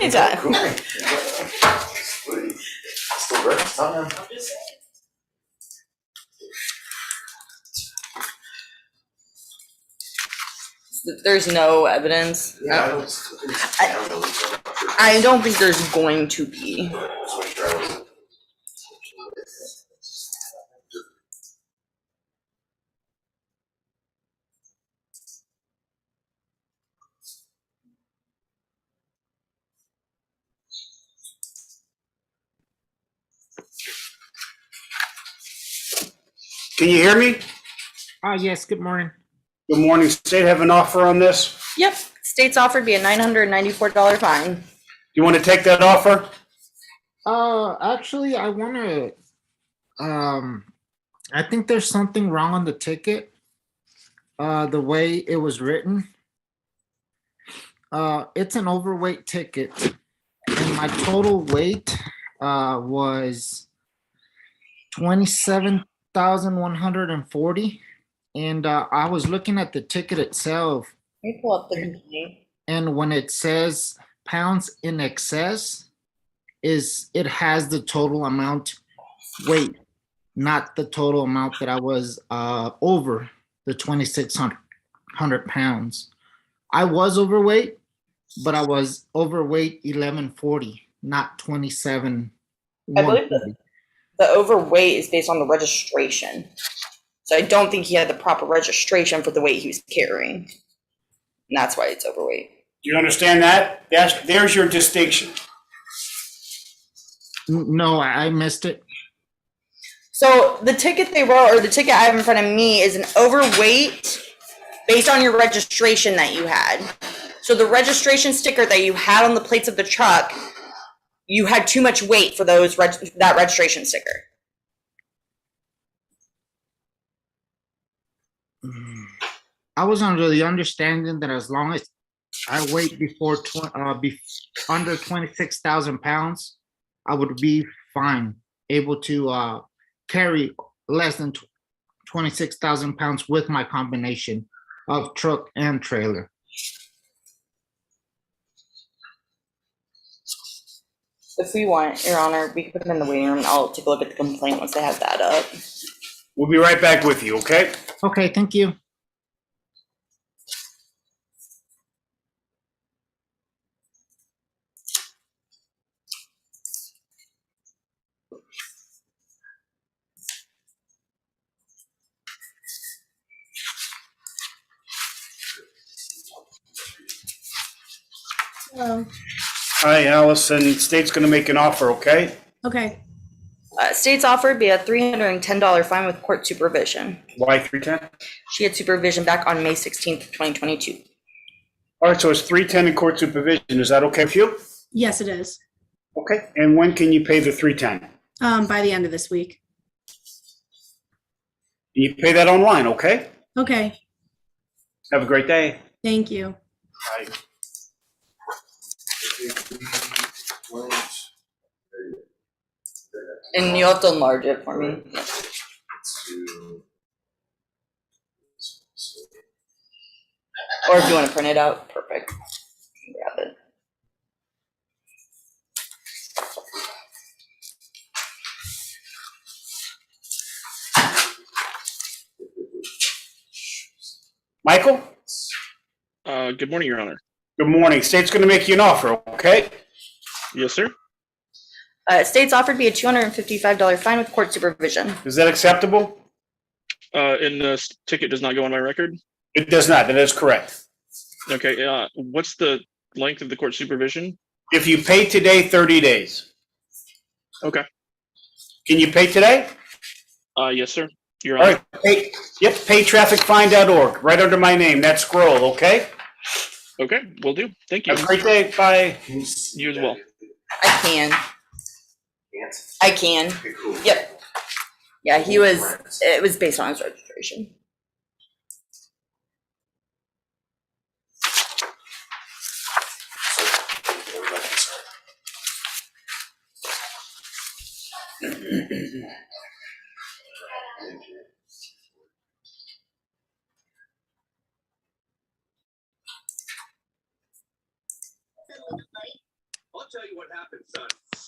Anytime. Still works, huh? There's no evidence. Yeah, I don't think there's going to be. Can you hear me? Yes, good morning. Good morning. State have an offer on this? Yep. State's offered be a $994 fine. You want to take that offer? Actually, I want to, I think there's something wrong on the ticket. The way it was written. It's an overweight ticket, and my total weight, was 27,140. And I was looking at the ticket itself, Let me pull up the complaint. and when it says pounds in excess, it has the total amount weight, not the total amount that I was over the 2,600 pounds. I was overweight, but I was overweight 1140, not 27. I believe the overweight is based on the registration. So I don't think he had the proper registration for the weight he was carrying. And that's why it's overweight. Do you understand that? There's your distinction. No, I missed it. So the ticket they wrote, or the ticket I have in front of me, is an overweight based on your registration that you had. So the registration sticker that you had on the plates of the truck, you had too much weight for that registration sticker. I was under the understanding that as long as I weighed under 26,000 pounds, I would be fine, able to carry less than 26,000 pounds with my combination of truck and trailer. If we want, Your Honor, we can put them in the waiting room and I'll take a look at the complaint once they have that up. We'll be right back with you, okay? Okay, thank you. Hello. Hi, Allison. State's going to make an offer, okay? Okay. State's offered be a $310 fine with court supervision. Why 310? She had supervision back on May 16th, 2022. All right, so it's 310 in court supervision. Is that okay with you? Yes, it is. Okay. And when can you pay the 310? By the end of this week. You pay that online, okay? Okay. Have a great day. Thank you. Bye. And you'll have to enlarge it for me. Or if you want to print it out, perfect. Grab it. Michael? Good morning, Your Honor. Good morning. State's going to make you an offer, okay? Yes, sir. State's offered be a $255 fine with court supervision. Is that acceptable? And the ticket does not go on my record? It does not. That is correct. Okay, what's the length of the court supervision? If you pay today, 30 days. Okay. Can you pay today? Yes, sir. Your All Honor. right. Paytrafficfine.org, right under my name. That scroll, okay? Okay, will do. Thank you. Have a great day. Bye. You as well. I can. Can't? I can. Okay, cool. Yep. Yeah, it was based on his registration.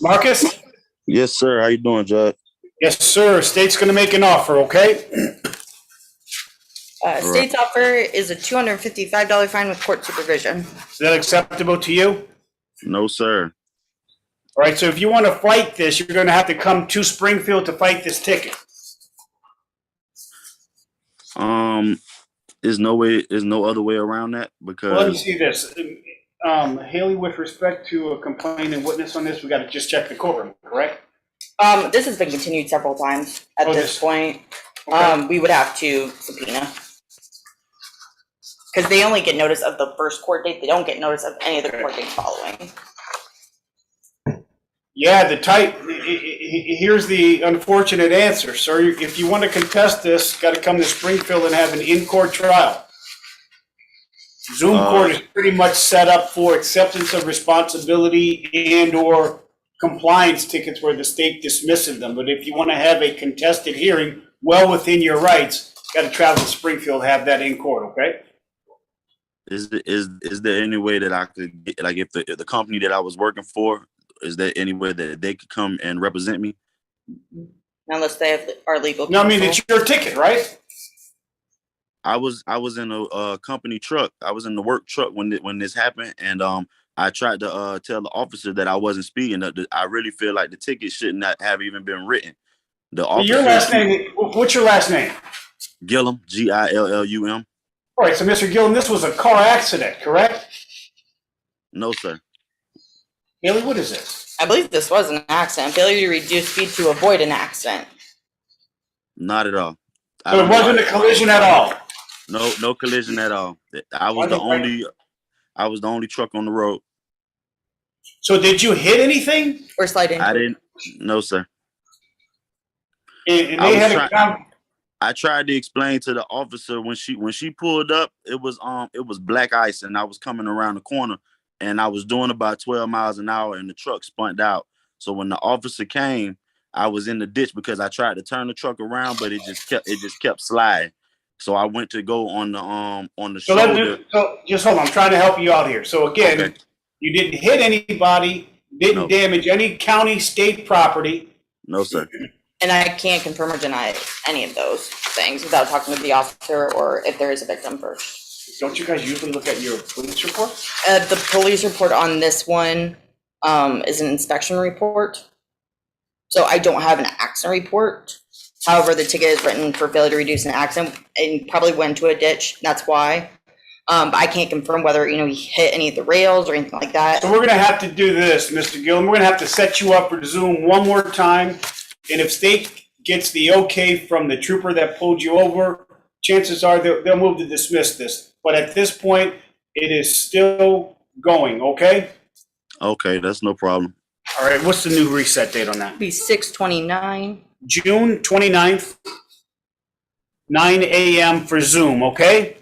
Marcus? Yes, sir. How you doing, Judge? Yes, sir. State's gonna make an offer, okay? State's offer is a $255 fine with court supervision. Is that acceptable to you? No, sir. All right, so if you want to fight this, you're gonna have to come to Springfield to fight this ticket. There's no other way around that Well, let me because see this. Haley, with respect to a complaining witness on this, we gotta just check the courtroom, correct? This has been continued several times at Oh, this point. Okay. We would have to subpoena. Because they only get notice of the first court date. They don't get notice of any of the court dates following. Yeah, here's the unfortunate answer, sir. If you want to contest this, got to come to Springfield and have an in-court trial. Zoom court is pretty much set up for acceptance of responsibility and/or compliance tickets where the state dismisses them. But if you want to have a contested hearing well within your rights, got to travel to Springfield, have that in court, okay? is there any way that I could get, like, if the company that I was working for, is there any way that they could come and represent me? Unless they have our legal No, I mean, counsel. it's your ticket, right? I was in a company truck. I was in the work truck when this happened, and I tried to tell the officer that I wasn't speeding. That I really feel like the ticket should not have even been written. The officer, Your last name, what's your last name? Gillum, Gillum. All right, so Mr. Gillum, this was a car accident, correct? No, sir. Haley, what is this? I believe this was an accident. Failure to reduce speed to avoid an accident. Not at all. So it wasn't a collision at all? No collision at all. I was the only truck on the road. So did you hit anything? Or slide into I it. didn't. No, sir. And I they was had I tried to explain to the officer when she pulled up, it was black ice, and I was coming around the corner, and I was doing about 12 miles an hour, and the truck spun out. So when the officer came, I was in the ditch because I tried to turn the truck around, but it just kept sliding. So I went to go on the shoulder. So just hold on, I'm trying to help you out here. So again, Okay. You didn't hit anybody, didn't No. damage any county, state property. No, sir. And I can't confirm or deny any of those things without talking to the officer or if there is a victim first. Don't you guys usually look at your police report? The police report on this one is an inspection report. So I don't have an accident report. However, the ticket is written for failure to reduce an accident and probably went into a ditch. That's why. But I can't confirm whether, he hit any of the rails or anything like that. So we're gonna have to do this, Mr. Gillum. We're gonna have to set you up for Zoom one more time. And if state gets the okay from the trooper that pulled you over, chances are they'll move to dismiss this. But at this point, it is still going, okay? Okay, that's no problem. All right, what's the new reset date on that? It'd be 6/29. June 29th, 9 a.m. for Zoom, okay?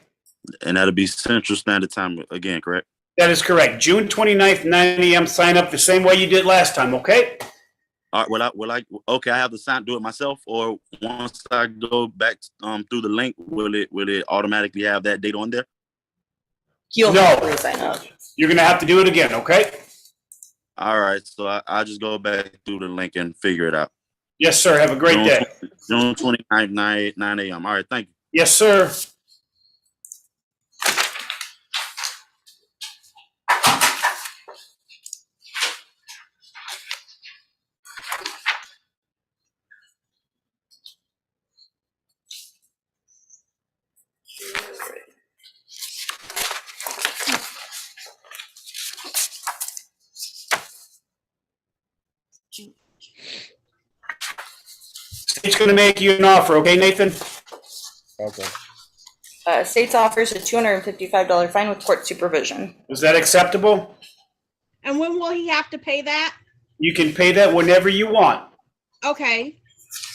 And that'll be Central Standard Time again, correct? That is correct. June 29th, 9 a.m. Sign up the same way you did last time, okay? All right. Okay, I have to do it myself, or once I go back through the link, will it automatically have that date on there? You'll No. have to re-sign up. You're gonna have to do it again, okay? All right, so I'll just go back through the link and figure it out. Yes, sir. Have a great day. June 29th, 9 a.m. All right, thank you. Yes, sir. State's gonna make you an offer, okay, Nathan? Okay. State's offers a $255 fine with court supervision. Is that acceptable? And when will he have to pay that? You can pay that whenever you want. Okay.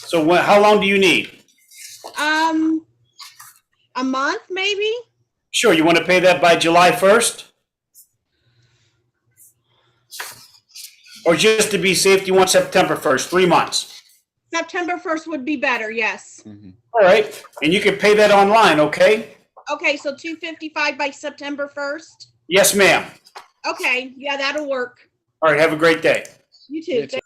So how long do you need? A month maybe? Sure, you want to pay that by July 1st? Or just to be safe, you want September 1st, 3 months? September 1st would be better, yes. All right, and you can pay that online, okay? Okay, so 255 by September 1st? Yes, ma'am. Okay, yeah, that'll work. All right, have a great day. You You too. too.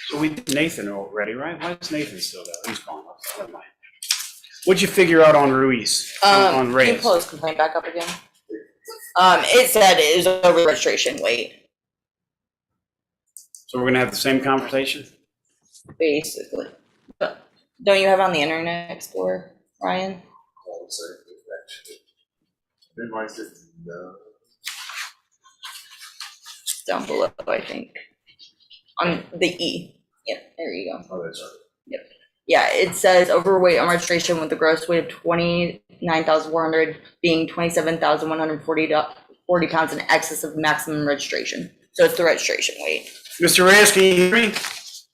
So we did Nathan already, right? Why is Nathan still there? He's gone. Never mind. What'd you figure out on Ruiz? On Can you Reyes? pull his complaint back up again? It said it was over registration weight, So we're gonna have the same conversation? basically. But don't you have it on the Internet Explorer, Ryan? Down below, I think. On the E. Yep, there you go. Oh, that's right. Yeah, it says overweight on registration with a gross weight of 29,400 being 27,140 pounds in excess of maximum registration. So it's the registration weight. Mr. Reyes, can you hear me?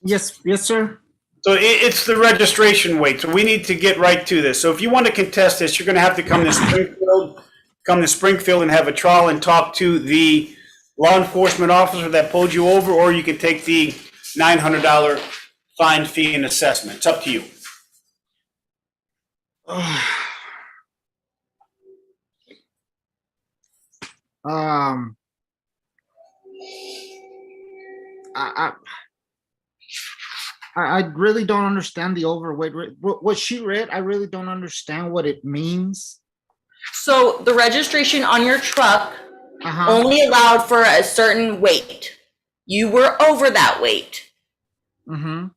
Yes, sir. So it's the registration weight, so we need to get right to this. So if you want to contest this, you're gonna have to come to Springfield and have a trial and talk to the law enforcement officer that pulled you over, or you can take the $900 fine, fee, and assessment. It's up to you. I really don't understand the overweight rate. What she read, I really don't understand what it means. So the registration on your truck Uh-huh. only allowed for a certain weight. You were over that weight. Mm-hmm.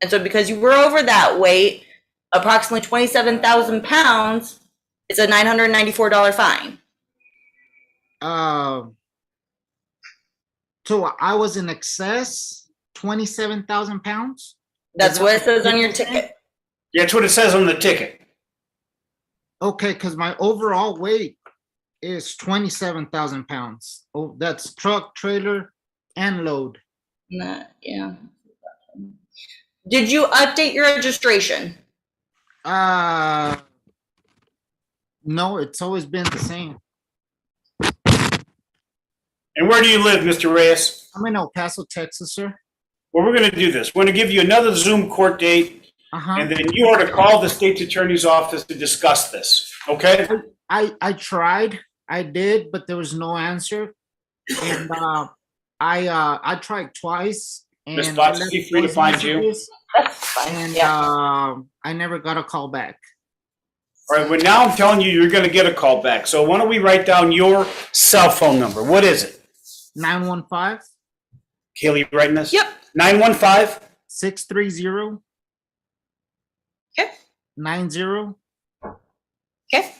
And so because you were over that weight, approximately 27,000 pounds, it's a $994 fine. So I was in excess 27,000 pounds. That's Is that what it says on what your it said? ticket. Yeah, that's what it says on the ticket. Okay, because my overall weight is 27,000 pounds. Oh, that's truck, trailer, and load. Nah, yeah. Did you update your registration? No, it's always been the same. And where do you live, Mr. Reyes? I'm in El Paso, Texas, sir. Well, we're gonna do this. We're gonna give you another Zoom court date, Uh-huh. and then you are to call the state's attorney's office to discuss this, okay? I tried, I did, but there was no answer. And I tried twice. And Ms. I Stotts, left be free to voice find you. messages, That's fine. And Yeah. I never got a call back. All right, well, now I'm telling you, you're gonna get a call back. So why don't we write down your cell phone number? What is it? 915 Kaylee, you writing this? Yep. 915? 630 Okay. 9058. Okay.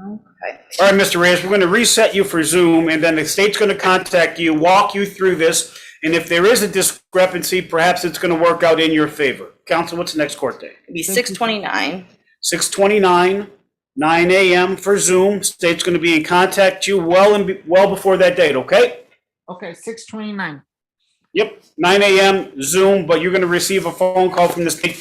Okay. All right, Mr. Reyes, we're going to reset you for Zoom, and then the state's going to contact you, walk you through this, and if there is a discrepancy, perhaps it's going to work out in your favor. Counsel, what's the next court date? It'd be 629. 6/29, 9 a.m. for Zoom. State's going to be in contact you well before that date, okay? Okay, 629. Yep, 9 a.m. Zoom, but you're going to receive a phone call from the state